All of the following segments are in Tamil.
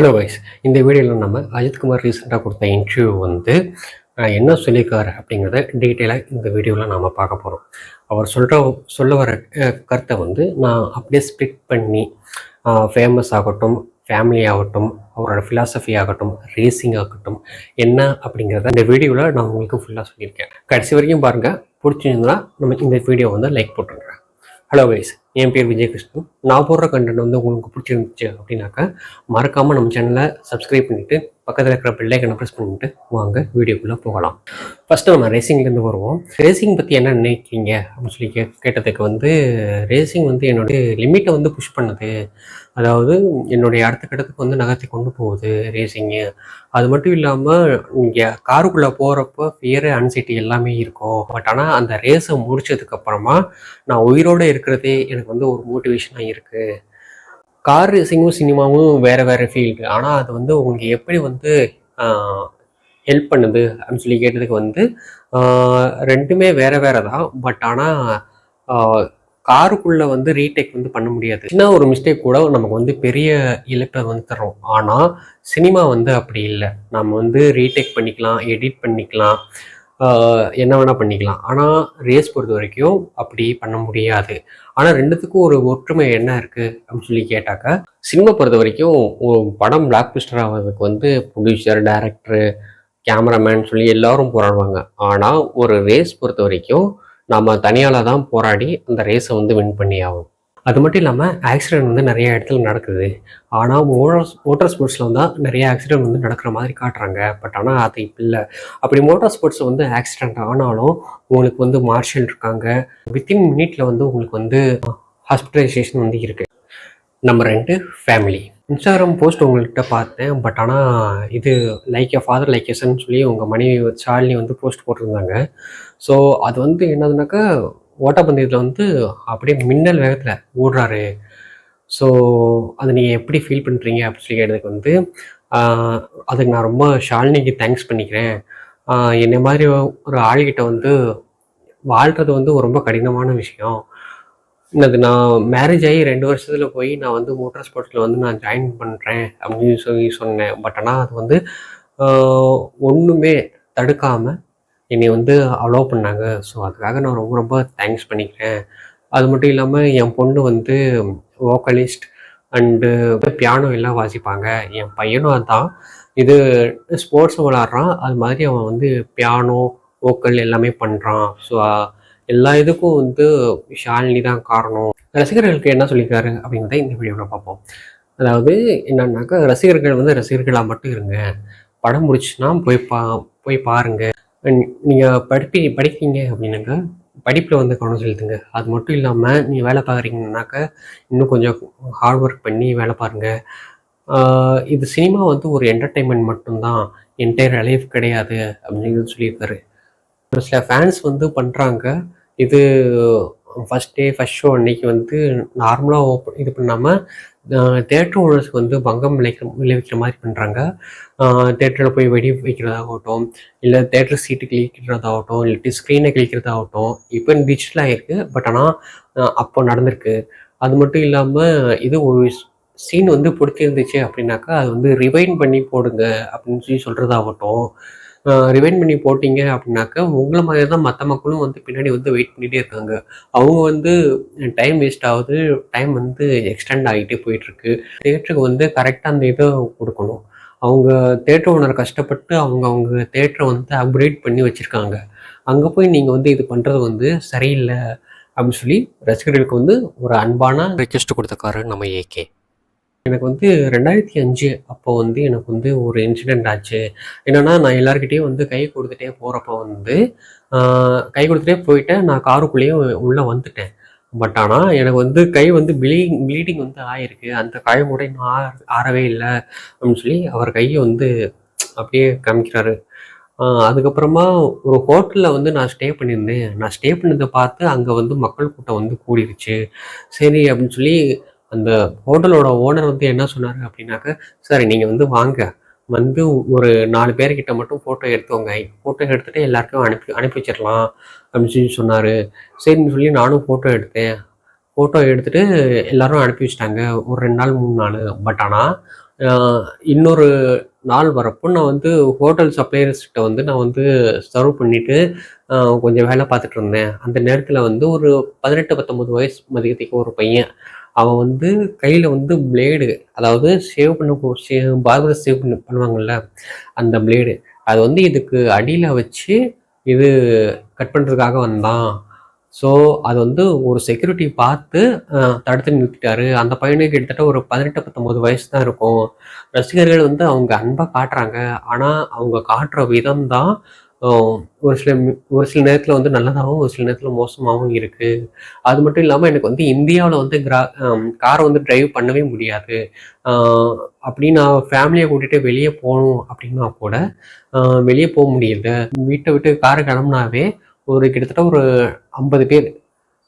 ஹலோ கைஸ், இந்த வீடியோவில் நம்ம அஜித்குமார் ரீசெண்டாக கொடுத்த இன்டர்வியூ என்ன சொல்லியிருக்காரு அப்படிங்கிறத டீட்டெயிலாக இந்த வீடியோவில் நாம் பார்க்க போகிறோம். அவர் சொல்ல வர கருத்தை நான் அப்படியே ஸ்ப்ளிட் பண்ணி ஃபேமஸ் ஆகட்டும், ஃபேமிலி ஆகட்டும், அவரோட ஃபிலாசபி ஆகட்டும், ரேசிங் ஆகட்டும், என்ன அப்படிங்கிறத இந்த வீடியோவில் நான் உங்களுக்கு ஃபுல்லாக சொல்லியிருக்கேன். கடைசி வரைக்கும் பாருங்கள். பிடிச்சிருந்தா நம்ம இந்த வீடியோ லைக் போட்டுருங்க. ஹலோ கைஸ், என் பேர் விஜயகிருஷ்ணன். நான் போடுற கண்டென்ட் உங்களுக்கு பிடிச்சிருந்துச்சு அப்படின்னாக்கா மறக்காமல் நம்ம சேனலை சப்ஸ்கிரைப் பண்ணிவிட்டு பக்கத்தில் இருக்கிற பெல்லைக்கனை ப்ரெஸ் பண்ணிவிட்டு வாங்க வீடியோக்குள்ளே போகலாம். ஃபஸ்ட்டு நம்ம ரேசிங்லேருந்து வருவோம். ரேசிங் பற்றி என்ன நினைக்கிறீங்க அப்படின்னு சொல்லி கேட்டதுக்கு ரேசிங் என்னுடைய லிமிட்டை புஷ் பண்ணுது. அதாவது என்னுடைய அடுத்த கட்டத்துக்கு நகர்த்தி கொண்டு போகுது ரேசிங்கு. அது மட்டும் இல்லாமல் இங்கே காருக்குள்ளே போகிறப்போ ஃபியர், அன்சைட்டி எல்லாமே இருக்கும். பட் ஆனால் அந்த ரேஸை முடிச்சதுக்கப்புறமா நான் உயிரோடு இருக்கிறதே எனக்கு ஒரு மோட்டிவேஷனாக இருக்குது. கார் ரேசிங்கும் சினிமாவும் வேறு ஃபீல்டு. ஆனால் அது உங்களுக்கு எப்படி ஹெல்ப் பண்ணுது அப்படின்னு சொல்லி கேட்டதுக்கு ரெண்டுமே வேறு தான். பட் ஆனால் காருக்குள்ளே ரீடேக் பண்ண முடியாது. சின்ன ஒரு மிஸ்டேக் கூட நமக்கு பெரிய இழப்பை தரோம். ஆனால் சினிமா அப்படி இல்லை. நம்ம ரீடேக் பண்ணிக்கலாம், எடிட் பண்ணிக்கலாம், என்ன வேணால் பண்ணிக்கலாம். ஆனால் ரேஸ் பொறுத்த வரைக்கும் அப்படி பண்ண முடியாது. ஆனால் ரெண்டுத்துக்கும் ஒரு ஒற்றுமை என்ன இருக்குது அப்படின்னு சொல்லி கேட்டாக்கா, சினிமா பொறுத்த வரைக்கும் ஒரு படம் பிளாக் பஸ்டர் ஆகிறதுக்கு ப்ரொடியூசர், டைரக்டரு, கேமராமேன் சொல்லி எல்லாரும் போராடுவாங்க. ஆனால் ஒரு ரேஸ் பொறுத்த வரைக்கும் நம்ம தனியால் தான் போராடி அந்த ரேஸை வின் பண்ணி ஆகும். அது மட்டும் இல்லாமல் ஆக்சிடென்ட் நிறைய இடத்துல நடக்குது. ஆனால் மோட்டார் ஸ்போர்ட்ஸில் தான் நிறைய ஆக்சிடென்ட் நடக்கிற மாதிரி காட்டுறாங்க. பட் ஆனால் அது இப்போ இல்லை. அப்படி மோட்டார் ஸ்போர்ட்ஸில் ஆக்சிடென்ட் ஆனாலும் உங்களுக்கு மார்ஷல் இருக்காங்க. வித்தின் மினிட்ல உங்களுக்கு ஹாஸ்பிட்டலைசேஷன் இருக்குது. Number 2, family. இன்ஸ்டாகிராம் போஸ்ட் உங்கள்கிட்ட பார்த்தேன். பட் ஆனால் இது like a father like a Sun சொல்லி உங்கள் மனைவி ஷாலினி போஸ்ட் போட்டிருந்தாங்க. ஸோ அது என்னதுனாக்கா, ஓட்டப்பந்தயத்தில் அப்படியே மின்னல் வேகத்தில் ஓடுறாரு. ஸோ அதை நீங்கள் எப்படி ஃபீல் பண்ணுறீங்க அப்படின்னு சொல்லி கேட்டதுக்கு அதுக்கு நான் ரொம்ப ஷாலினிக்கு தேங்க்ஸ் பண்ணிக்கிறேன். என்னை மாதிரி ஒரு ஆள்கிட்ட வாழ்கிறது ரொம்ப கடினமான விஷயம். நான் மேரேஜ் ஆகி 2 வருஷத்தில் போய் நான் மோட்டார் ஸ்போர்ட்ஸில் நான் ஜாயின் பண்ணுறேன் அப்படின்னு சொல்லி சொன்னேன். பட் ஆனால் அது ஒன்றுமே தடுக்காமல் என்னை அலோவ் பண்ணாங்க. ஸோ அதுக்காக நான் ரொம்ப ரொம்ப தேங்க்ஸ் பண்ணிக்கிறேன். அது மட்டும் இல்லாமல் என் பொண்ணு வோக்கலிஸ்ட் அண்டு பியானோ எல்லாம் வாசிப்பாங்க. என் பையனும் அதுதான். இது ஸ்போர்ட்ஸ் விளாட்றான். அது மாதிரி அவன் பியானோ, வோக்கல் எல்லாமே பண்ணுறான். ஸோ எல்லா இதுக்கும் ஷாலினி தான் காரணம். ரசிகர்களுக்கு என்ன சொல்லியிருக்காரு அப்படிங்கிறத இந்த வீடியோவில் பார்ப்போம். அதாவது என்னன்னாக்கா, ரசிகர்கள் ரசிகர்களாக மட்டும் இருங்க. படம் முடிச்சுன்னா போய் பாருங்கள். நீங்கள் படிக்கிறீங்க அப்படின்னாக்கா படிப்பில் கவனம் செலுத்துங்க. அது மட்டும் இல்லாமல் நீங்கள் வேலை பார்க்குறீங்கன்னாக்கா இன்னும் கொஞ்சம் ஹார்ட் ஒர்க் பண்ணி வேலை பாருங்கள். இது சினிமா ஒரு என்டர்டெயின்மெண்ட் மட்டும்தான், என்டையர் லைஃப் கிடையாது அப்படின்னு சொல்லியிருக்காரு. ஒரு சில ஃபேன்ஸ் பண்ணுறாங்க. இது ஃபஸ்ட் ஷோ அன்னைக்கு நார்மலாக இது பண்ணாமல் தேட்டர் ஓனர்ஸ்க்கு பங்கம் விளைவிக்கிற மாதிரி பண்ணுறாங்க. தேட்டரில் போய் வெடி வைக்கிறதாகட்டும், இல்லை தேட்டர் சீட்டு கிழிக்கிறதாகட்டும், இல்லாட்டி ஸ்க்ரீனை கிழிக்கிறதாகட்டும், இப்போ டிஜிட்டலாக இருக்குது. பட் ஆனால் அப்போ நடந்திருக்கு. அது மட்டும் இல்லாமல் இது ஒரு சீன் பிடிச்சிருந்துச்சு அப்படின்னாக்கா அது ரிவைண்ட் பண்ணி போடுங்க அப்படின்னு சொல்லி சொல்கிறதாகட்டும். ரிவைண்ட் பண்ணி போட்டிங்க அப்படின்னாக்கா உங்களை மாதிரி தான் மற்ற மக்களும் பின்னாடி வெயிட் பண்ணிகிட்டே இருக்காங்க. அவங்க டைம் வேஸ்ட் ஆகுது, டைம் எக்ஸ்டெண்ட் ஆகிட்டே போயிட்டுருக்கு. தேட்டருக்கு கரெக்டாக அந்த இதை கொடுக்கணும். அவங்க தேட்டர் ஓனர் கஷ்டப்பட்டு அவங்க தேட்டரை அப்கிரேட் பண்ணி வச்சுருக்காங்க. அங்கே போய் நீங்கள் இது பண்ணுறது சரியில்லை அப்படின்னு சொல்லி ரசிகர்களுக்கு ஒரு அன்பான ரெக்வெஸ்ட் கொடுத்தக்காரு நம்ம ஏகே. எனக்கு 2005 அப்போ எனக்கு ஒரு இன்சிடெண்ட் ஆச்சு. என்னென்னா, நான் எல்லாருக்கிட்டேயும் கை கொடுத்துட்டே போகிறப்போ கை கொடுத்துட்டே போயிட்டேன். நான் காருக்குள்ளேயே உள்ளே வந்துட்டேன். பட் ஆனால் எனக்கு கை ப்ளீடிங் ஆகிருக்கு. அந்த காயம் கூட இன்னும் ஆறவே இல்லை அப்படின்னு சொல்லி அவர் கையை அப்படியே காமிக்கிறாரு. அதுக்கப்புறமா ஒரு ஹோட்டலில் நான் ஸ்டே பண்ணியிருந்தேன். நான் ஸ்டே பண்ணதை பார்த்து அங்கே மக்கள் கூட்டம் கூடிருச்சு. சரி அப்படின்னு சொல்லி அந்த ஹோட்டலோட ஓனர் என்ன சொன்னார் அப்படின்னாக்கா, சரி நீங்கள் வாங்க, ஒரு 4 பேர்கிட்ட மட்டும் ஃபோட்டோ எடுத்துவோங்க. ஃபோட்டோ எடுத்துகிட்டு எல்லாருக்கும் அனுப்பி வச்சிடலாம் அப்படின்னு சொல்லி சொன்னார். சரின்னு சொல்லி நானும் ஃபோட்டோ எடுத்தேன். ஃபோட்டோ எடுத்துகிட்டு எல்லோரும் அனுப்பி வச்சிட்டாங்க ஒரு 2 நாள் 3 நாள். பட் ஆனால் இன்னொரு நாள் வரப்போ நான் வந்து ஹோட்டல் சப்ளையர்ஸ்கிட்ட வந்து நான் வந்து சர்வ் பண்ணிவிட்டு கொஞ்சம் வேலை பார்த்துட்டு இருந்தேன். அந்த நேரத்தில் வந்து ஒரு 18-19 வயசு மதியத்துக்கு ஒரு பையன், அவன் வந்து கையில் வந்து பிளேடு, அதாவது ஷேவ் பண்ண பார்பர் ஷேவ் பண்ணுவாங்கள்ல அந்த பிளேடு, அது வந்து இதுக்கு அடியில் வச்சு இது கட் பண்ணுறதுக்காக வந்தான். ஸோ அது வந்து ஒரு செக்யூரிட்டி பார்த்து தடுத்து நிறுத்திட்டாரு. அந்த பையனுக்கு கிட்டத்தட்ட ஒரு 18-19 வயசு தான் இருக்கும். ரசிகர்கள் வந்து அவங்க அன்பாக காட்டுறாங்க. ஆனால் அவங்க காட்டுற விதம் தான் ஒரு சில நேரத்தில் வந்து நல்லதாகவும் ஒரு சில நேரத்தில் மோசமாகவும் இருக்குது. அது மட்டும் இல்லாமல் எனக்கு வந்து இந்தியாவில் வந்து காரை வந்து டிரைவ் பண்ணவே முடியாது. அப்படி நான் ஃபேமிலியை கூட்டிகிட்டு வெளியே போகணும் அப்படின்னா கூட வெளியே போக முடியல. வீட்டை விட்டு காரை கிளம்புனாவே கிட்டத்தட்ட ஒரு 50 பேர்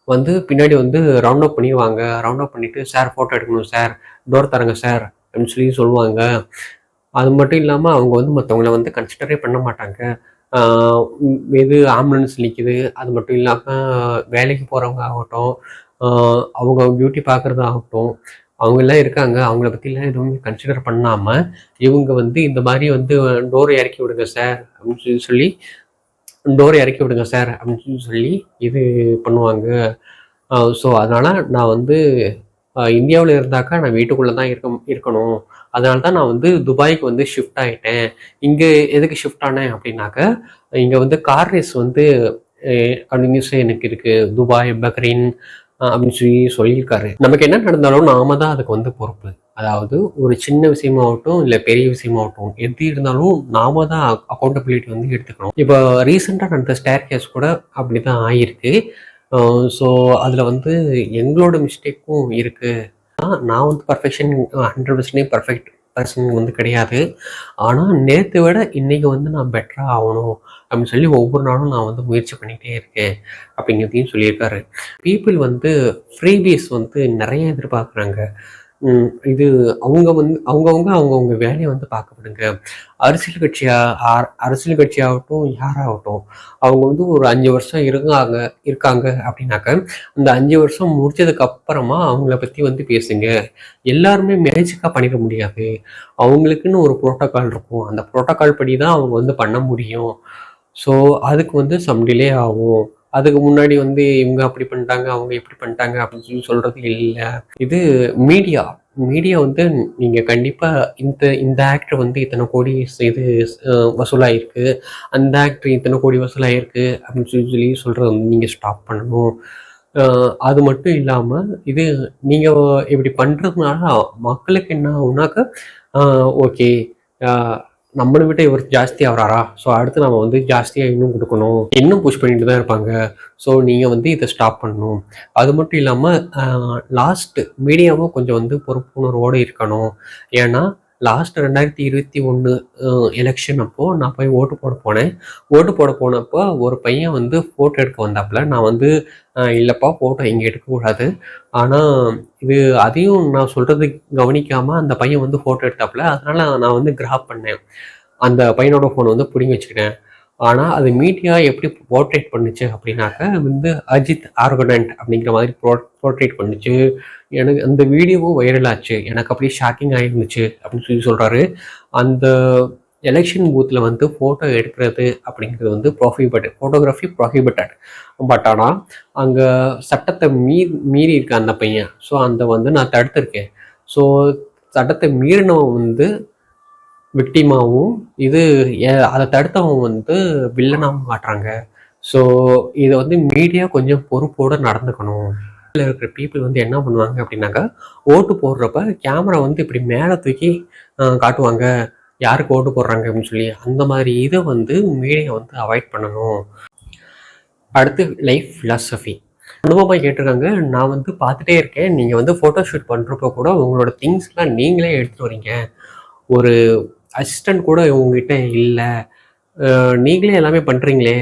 வந்து பின்னாடி வந்து ரவுண்ட் அப் பண்ணிடுவாங்க. ரவுண்ட் அப் பண்ணிவிட்டு, சார் ஃபோட்டோ எடுக்கணும் சார், டோர் தரங்க சார் அப்படின்னு சொல்லி சொல்லுவாங்க. அது மட்டும் இல்லாமல் அவங்க வந்து மற்றவங்கள வந்து கன்சிடரே பண்ண மாட்டாங்க. எது ஆம்புலன்ஸ் நிற்கிது, அது மட்டும் இல்லாமல் வேலைக்கு போகிறவங்க ஆகட்டும், அவங்க பியூட்டி பார்க்குறது ஆகட்டும், அவங்கெல்லாம் இருக்காங்க. அவங்கள பற்றிலாம் எதுவுமே கன்சிடர் பண்ணாமல் இவங்க வந்து இந்த மாதிரி வந்து டோரை இறக்கி விடுங்க சார் அப்படின்னு சொல்லி டோரை இறக்கி விடுங்க சார் அப்படின்னு சொல்லி இது பண்ணுவாங்க. ஸோ அதனால் நான் வந்து இந்தியாவில் இருந்தாக்கா நான் வீட்டுக்குள்ளே தான் இருக்கணும். அதனால தான் நான் வந்து துபாய்க்கு வந்து ஷிஃப்ட் ஆகிட்டேன். இங்கே எதுக்கு ஷிஃப்ட் ஆனேன் அப்படின்னாக்க, இங்கே வந்து கார் ரேஸ் வந்து கண்டினியூஸாக எனக்கு இருக்குது. துபாய், பக்ரைன் அப்படின்னு சொல்லியிருக்காரு. நமக்கு என்ன நடந்தாலும் நாம தான் அதுக்கு வந்து பொறுப்பு. அதாவது ஒரு சின்ன விஷயமாகட்டும் இல்லை பெரிய விஷயமாகட்டும், எது இருந்தாலும் நாம தான் அக்கௌண்டபிலிட்டி வந்து எடுத்துக்கணும். இப்போ ரீசெண்டாக நடந்த ஸ்டேர் கேஸ் கூட அப்படி தான் ஆகிருக்கு. ஸோ அதில் வந்து எங்களோட மிஸ்டேக்கும் இருக்குது. நான் வந்து பர்ஃபெக்ஷன் 100% பர்ஃபெக்ட் பர்சன் வந்து கிடையாது. ஆனால் நேற்றை விட இன்றைக்கி வந்து நான் பெட்டராக ஆகணும் அப்படின்னு சொல்லி ஒவ்வொரு நாளும் நான் வந்து முயற்சி பண்ணிகிட்டே இருக்கேன் அப்படிங்கிறதையும் சொல்லியிருக்காரு. பீப்புள் வந்து ஃப்ரீபீஸ் வந்து நிறைய எதிர்பார்க்குறாங்க. இது அவங்கவுங்க வேலையை வந்து பார்க்கப்படுங்க. அரசியல் கட்சியாகட்டும் யாராகட்டும், அவங்க வந்து ஒரு 5 வருஷம் இருக்காங்க அப்படின்னாக்க, அந்த 5 வருஷம் முடிச்சதுக்கு அப்புறமா அவங்கள பற்றி வந்து பேசுங்க. எல்லாருமே மேஜிக்காக பண்ணிட முடியாது. அவங்களுக்குன்னு ஒரு புரோட்டோக்கால் இருக்கும். அந்த புரோட்டோக்கால் படி தான் அவங்க வந்து பண்ண முடியும். ஸோ அதுக்கு வந்து சம் டிலே ஆகும். அதுக்கு முன்னாடி வந்து இவங்க அப்படி பண்ணிட்டாங்க, அவங்க இப்படி பண்ணிட்டாங்க அப்படின்னு சொல்லி சொல்கிறது இல்லை. இது மீடியா வந்து நீங்கள் கண்டிப்பாக இந்த ஆக்டர் வந்து இத்தனை கோடி இது வசூலாகிருக்கு, அந்த ஆக்டர் இத்தனை கோடி வசூலாகிருக்கு அப்படின்னு சொல்லி சொல்கிறத வந்து நீங்கள் ஸ்டாப் பண்ணணும். அது மட்டும் இல்லாமல் இது நீங்கள் இப்படி பண்ணுறதுனால மக்களுக்கு என்ன ஆகுனாக்க, ஓகே நம்மளை விட இவர் ஜாஸ்தி ஆகிறாரா, ஸோ அடுத்து நம்ம வந்து ஜாஸ்தியாக இன்னும் கொடுக்கணும், இன்னும் புஷ் பண்ணிட்டு தான் இருப்பாங்க. ஸோ நீங்கள் வந்து இதை ஸ்டாப் பண்ணணும். அது மட்டும் இல்லாமல் லாஸ்ட்டு மீடியாவும் கொஞ்சம் வந்து பொறுப்புணர்வோடு இருக்கணும். ஏன்னா லாஸ்ட் 2021 எலெக்ஷன் அப்போது நான் போய் ஓட்டு போட போனப்போ ஒரு பையன் வந்து ஃபோட்டோ எடுக்க வந்தாப்புல. நான் வந்து இல்லைப்பா ஃபோட்டோ இங்கே எடுக்கக்கூடாது, ஆனால் அதையும் நான் சொல்கிறது கவனிக்காமல் அந்த பையன் வந்து ஃபோட்டோ எடுத்தாப்புல. அதனால் நான் வந்து கிராப் பண்ணேன், அந்த பையனோட ஃபோனை வந்து பிடிங்கி வச்சுக்கிட்டேன். ஆனால் அது மீடியா எப்படி போர்ட்ரேட் பண்ணுச்சு அப்படின்னாக்க வந்து அஜித் ஆர்கனன்ட் அப்படிங்கிற மாதிரி போர்ட்ரேட் பண்ணுச்சு. எனக்கு அந்த வீடியோவும் வைரல் ஆச்சு. எனக்கு அப்படியே ஷாக்கிங் ஆகிருந்துச்சு அப்படின்னு சொல்லி சொல்கிறாரு. அந்த எலெக்ஷன் பூத்தில் வந்து ஃபோட்டோ எடுக்கிறது அப்படிங்கிறது வந்து ஃபோட்டோகிராஃபி ப்ராஹிபிட்டட். பட் ஆனால் அங்கே சட்டத்தை மீறி இருக்க அந்த பையன். ஸோ அந்த வந்து நான் தடுத்திருக்கேன். ஸோ சட்டத்தை மீறினவன் வந்து விக்டிமாவும், அதை தடுத்தவங்க வந்து வில்லனாகவும் காட்டுறாங்க. ஸோ இதை வந்து மீடியா கொஞ்சம் பொறுப்போடு நடந்துக்கணும். இருக்கிற பீப்புள் வந்து என்ன பண்ணுவாங்க அப்படின்னாக்கா, ஓட்டு போடுறப்ப கேமரா வந்து இப்படி மேலே தூக்கி காட்டுவாங்க, யாருக்கு ஓட்டு போடுறாங்க அப்படின்னு சொல்லி. அந்த மாதிரி இதை வந்து மீடியா வந்து அவாய்ட் பண்ணணும். அடுத்து லைஃப் ஃபிலாசபி அனுபவமாக கேட்டிருக்காங்க. நான் வந்து பார்த்துட்டே இருக்கேன், நீங்கள் வந்து ஃபோட்டோ ஷூட் பண்ணுறப்போ கூட உங்களோட திங்ஸ்லாம் நீங்களே எடுத்துகிட்டு வரீங்க, ஒரு அசிஸ்டண்ட் கூட உங்ககிட்ட இல்லை, நீங்களே எல்லாமே பண்ணுறீங்களே,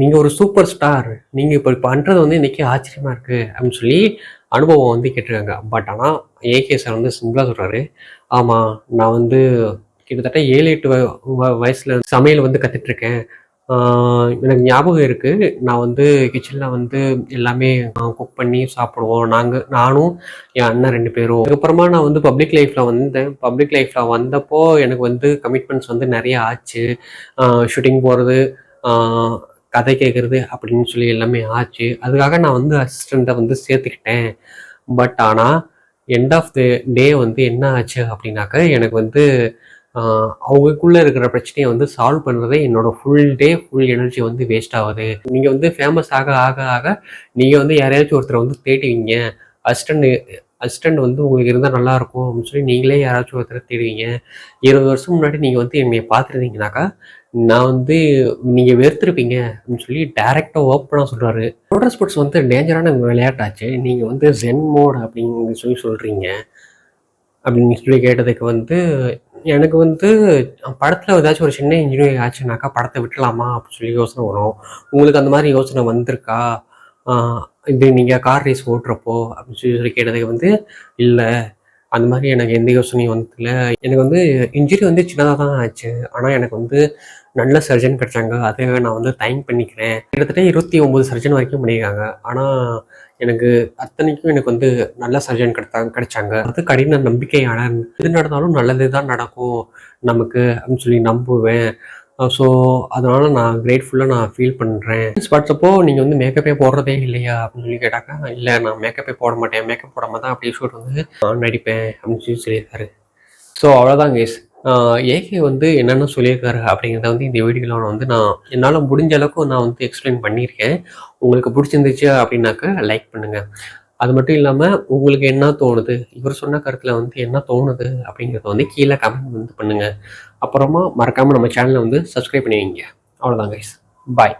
நீங்கள் ஒரு சூப்பர் ஸ்டார், நீங்கள் இப்போ பண்ணுறது வந்து இன்றைக்கி ஆச்சரியமாக இருக்குது அப்படின்னு சொல்லி அனுபவம் வந்து கேட்டிருக்காங்க. பட் ஆனால் ஏகே சார் வந்து சிம்பிளாக சொல்கிறாரு, ஆமாம் நான் வந்து கிட்டத்தட்ட 7-8 வயசில் சமையல் வந்து கற்றுட்ருக்கேன், எனக்கு ஞாபகம் இருக்குது. நான் வந்து கிச்சனில் வந்து எல்லாமே குக் பண்ணி சாப்பிடுவோம். நானும் என் அண்ணன் 2 பேரும். அதுக்கப்புறமா நான் வந்து பப்ளிக் லைஃப்பில் வந்தேன். பப்ளிக் லைஃப்பில் வந்தப்போ எனக்கு வந்து கமிட்மெண்ட்ஸ் வந்து நிறைய ஆச்சு. ஷூட்டிங் போகிறது, கதை கேட்குறது அப்படின்னு சொல்லி எல்லாமே ஆச்சு. அதுக்காக நான் வந்து அசிஸ்டண்ட்டை வந்து சேர்த்துக்கிட்டேன். பட் ஆனால் எண்ட் ஆஃப் த டே வந்து என்ன ஆச்சு அப்படின்னாக்க, எனக்கு வந்து அவங்களுக்குள்ளே இருக்கிற பிரச்சனையை வந்து சால்வ் பண்ணுறதே என்னோட ஃபுல் டே ஃபுல் எனர்ஜி வந்து வேஸ்ட் ஆகுது. நீங்கள் வந்து ஃபேமஸ் ஆக ஆக ஆக நீங்கள் வந்து யாரையாச்சும் ஒருத்தரை வந்து தேடுவீங்க. அசிஸ்டண்ட் அசிஸ்டண்ட் வந்து உங்களுக்கு இருந்தால் நல்லாயிருக்கும் அப்படின்னு சொல்லி நீங்களே யாராச்சும் ஒருத்தரை தேடுவீங்க. 20 வருஷம் முன்னாடி நீங்கள் வந்து என்னை பார்த்துருந்தீங்கனாக்கா, நான் வந்து நீங்கள் வெறுத்துருப்பீங்க அப்படின்னு சொல்லி டேரெக்டாக ஓப்பனாக சொல்கிறாரு. மோட்டார் ஸ்போர்ட்ஸ் வந்து டேஞ்சரான விளையாட்டாச்சு. நீங்கள் வந்து ஜென் மோட் அப்படின்னு சொல்லி சொல்கிறீங்க அப்படின்னு சொல்லி கேட்டதுக்கு வந்து, எனக்கு வந்து படத்தில் ஏதாச்சும் ஒரு சின்ன இன்ஜினியரிங் ஆச்சுனாக்கா படத்தை விட்டுலாமா அப்படின்னு சொல்லி யோசனை வரும். உங்களுக்கு அந்த மாதிரி யோசனை வந்திருக்கா? இது நீங்கள் கார் ரேஸ் ஓட்டுறப்போ அப்படின்னு சொல்லி கேட்டதுக்கு வந்து, இல்லை அந்த மாதிரி எனக்கு எந்த யோசனையும் வந்ததில்ல. எனக்கு வந்து இன்ஜுரி வந்து சின்னதாக தான் ஆச்சு. ஆனால் எனக்கு வந்து நல்ல சர்ஜன் கிடைச்சாங்க. அதை நான் வந்து தேங்க் பண்ணிக்கிறேன். கிட்டத்தட்ட 29 சர்ஜன் வரைக்கும் பண்ணியிருக்காங்க. ஆனால் எனக்கு அத்தனைக்கும் எனக்கு வந்து நல்ல சர்ஜன் கிடைச்சாங்க. அது கடின நம்பிக்கையான, எது நடந்தாலும் நல்லது தான் நடக்கும் நமக்கு அப்படின்னு சொல்லி நம்புவேன். ஸோ அதனால் நான் கிரேட்ஃபுல்லாக நான் ஃபீல் பண்ணுறேன். பார்த்தப்போ நீங்கள் வந்து மேக்கப்பே போடுறதே இல்லையா அப்படின்னு சொல்லி கேட்டாக்கா, இல்லை நான் மேக்கப்பே போட மாட்டேன், மேக்கப் போடாமல் தான் அப்படியே ஷூட் வந்து நான் நடிப்பேன் அப்படின்னு சொல்லி சொல்லியிருக்காரு. ஸோ அவ்வளோதான் கேஸ். ஏகே வந்து என்னென்ன சொல்லியிருக்காரு அப்படிங்கிறத வந்து இந்த வீடியோவில் வந்து நான் என்னால் முடிஞ்ச அளவுக்கு நான் வந்து எக்ஸ்பிளைன் பண்ணியிருக்கேன். உங்களுக்கு பிடிச்சிருந்துச்சு அப்படின்னாக்க லைக் பண்ணுங்கள். அது மட்டும் இல்லாமல் உங்களுக்கு என்ன தோணுது, இவர் சொன்ன கருத்தில் வந்து என்ன தோணுது அப்படிங்கிறத வந்து கீழே கமெண்ட் வந்து பண்ணுங்கள். அப்புறமா மறக்காமல் நம்ம சேனலை வந்து சப்ஸ்கிரைப் பண்ணி வைங்க. அவ்வளோதான் கைஸ், பாய்.